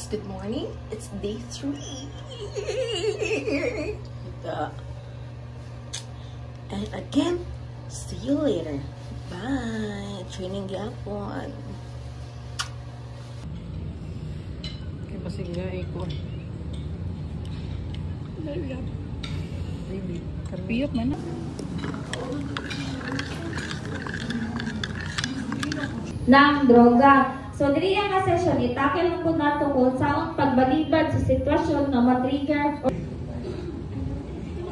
guys, good morning. It's day 3. And again, see you later. Bye. Training yapon. Kaya ba sige ikon? Baby, karpiyok man na. Ng droga. So, diri ang session, itakil mo na tungkol sa pagbalibad sa sitwasyon na matrigger.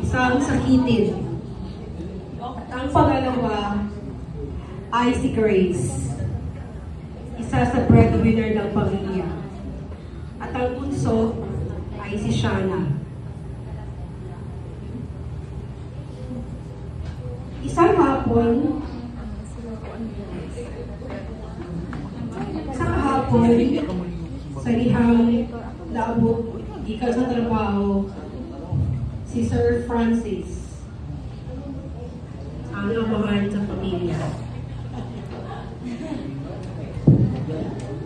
Isang sakitin. At ang pangalawa ay si Grace. Isa sa breadwinner ng pamilya. At ang bunso ay si Shana. Isang hapon, sa lihang laabot gikan sa trabaho si Sir Francis ang amahan sa pamilya.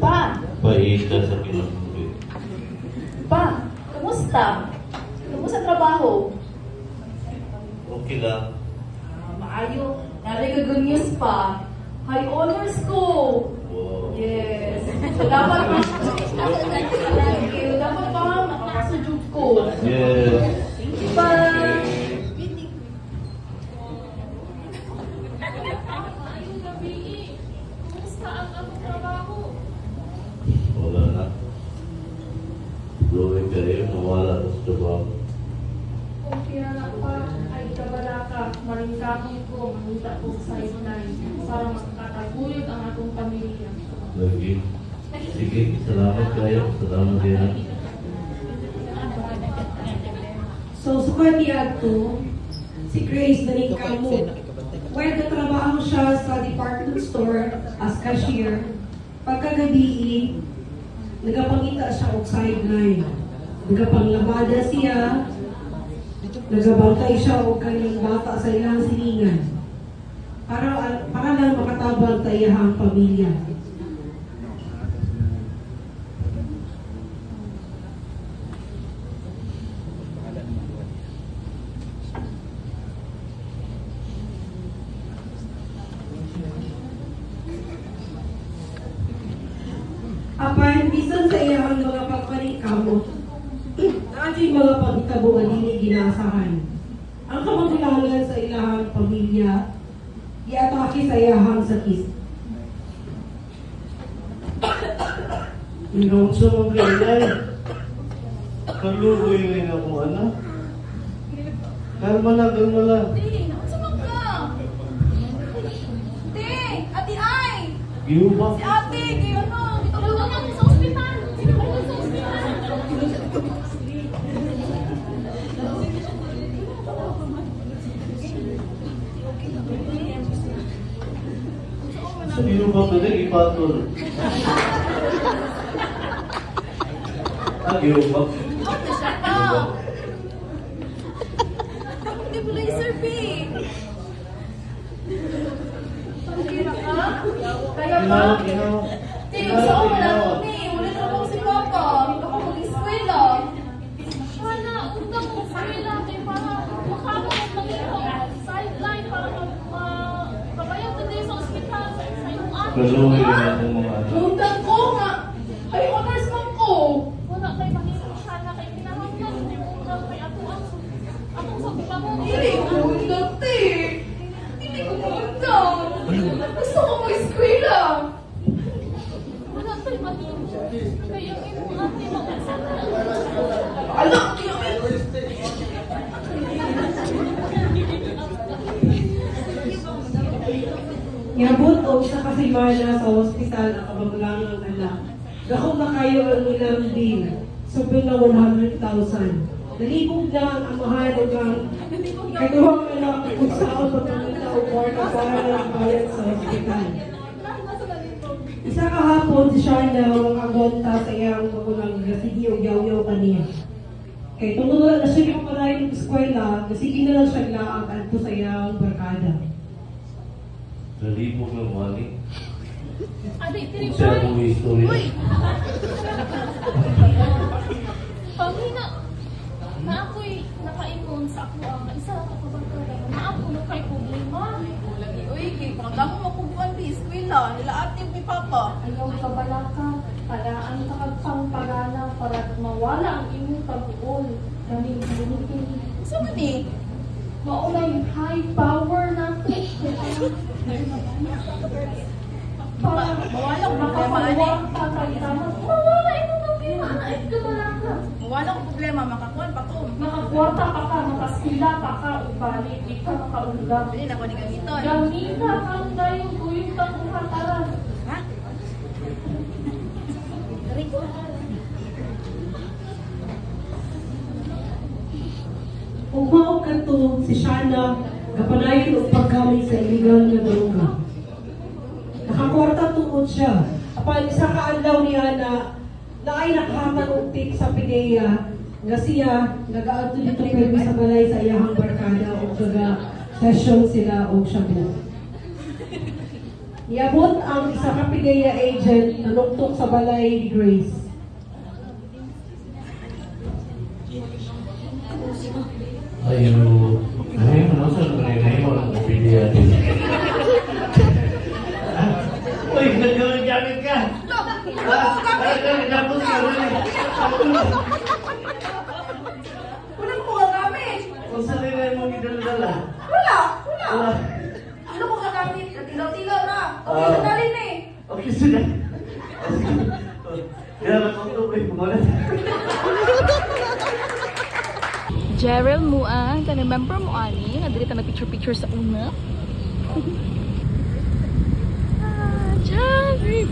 Pa! Paita sa pinagpapit. Pa! Kamusta? Kamusta trabaho? Okay lang. Maayo. Nari ka good news pa. High honors ko! Wow. Yes. So, dapat thank you. Dapat pa makasujud ko. Yes. Pa! Wala na. Blowing kayo, nawala sa trabaho. Kung kinala pa, ay kabalaka, maringkapon ko, mangunta ko sa sideline para makakataguyod ang atong pamilya. Lagi. Sige, salamat kayo. Salamat din. So, sukad niya to, si Grace naringkam mo. While natrabaho siya sa department store as cashier, pagkagabi, nagapangita siya og sideline. Nagapanglabada siya, nagabantay siya og kanyang bata sa ilang silingan. Para lang makatabang sa iyang pamilya. Apan, bisan sa iyang mga pagpaningkamot, ating mga pagtabuan hindi ginasahan. Ang kamangkilangan sa ilahang pamilya, iatake sa iyahang sakit. Ikaw sa mga ganyan. Kaluboy rin akong anak. Kalma lang. Di, naunsaman ka! Di, ate ay! Giubang. Si ate, kayo no! Tulungan namin sa ospital! Sino ba sa ospital? Sa giubang na rin, ipatol. Giubang. Ano siya ka? Hindi mo laser P! Pagkira ka? Kaya ba? Ginawa. Di, sa ako wala ko ni. Wala trabaho si Papa. Hindi ako mag-eskwela. Sana, utang mo sila kayo para makakapag mag-ito. Sideline para mabayag na din sa ospital sa iyong ate. Kaluboy rin akong mga anak. Utang ko nga. Ay, honors man ko. Wala kayo mahirap siya na kayo pinahanggan. Hindi mo utang kay atong sa pamo. Hindi ko utang, te. Hindi ko utang. Gusto ko mag-eskwela. Wala kayo mahirap. Kaya yung iyong ate mag-asala. Anak, Yabot o sa kasimana sa ospital ang kabagulangang anak. Dako na kayo ang ilang bill. Sabi na 100,000. Nalibog na ang amahan o kang katuwang anak kung saan pagpangita o kwarta para ng bayad sa ospital. Isa kahapon si Shana ang agonta sa iyang magulang gasigi o yaw-yaw kaniya. Kaya tungkol na siya yung palayo ng eskwela, gasigi na lang siya laang kanto sa iyang barkada. Nalibog ng money. Adik, Kung siya tinipay. kong history. Uy! Gawin na ako'y nakaingon sa ako ang isa ka kabagkada. Na ako na kay problema. Lagi, uy, pagkakamo makubuan di eskwela. Nilaat yung kay Papa. Ayaw ka balaka, palaan ka kagpangpagana para mawala ang imong pag-uol. Kaming bunitin. Sa man eh? Maunay high power nato. Para Mawala ko problema, makapawa ani. ka kay tamat. Mawala imong pagpira. Ay, ka balaka. Mawala ko problema, makakuan pa ko. Makakwarta pa ka, makaskila pa ka, ubalit, di ka makaulgam. Pwede na ko ni gamiton. Gamita kang dayong tuyong takong hataran. Ha? Kung mao kadto si Shana, kapanayon og paggamit sa illegal nga droga. Nakakwarta tuod siya. Apan isa ka adlaw niya na ay nakahaman og tip sa PIDEA nga siya nagaadto dito kay sa balay sa iyahang barkada og session sila og shabu. Niabot ang isa ka PIDEA agent na nuktok sa balay ni Grace. Ayo, ngayon mo sa ngayon mo ang pilihan din. Uy, naggamit ka. Tapos ka rin. Wala ko gagamit. Kung saan rin mo gidala-dala? Wala. Wala. Ano ko gagamit? Tilaw-tilaw na. Ah. Okay, sandalin eh. Okay, sila. Kaya nakautuloy, pumalat. Jerel Muan, ka remember mo ani? Nga dili ta nag-picture sa una. Jerry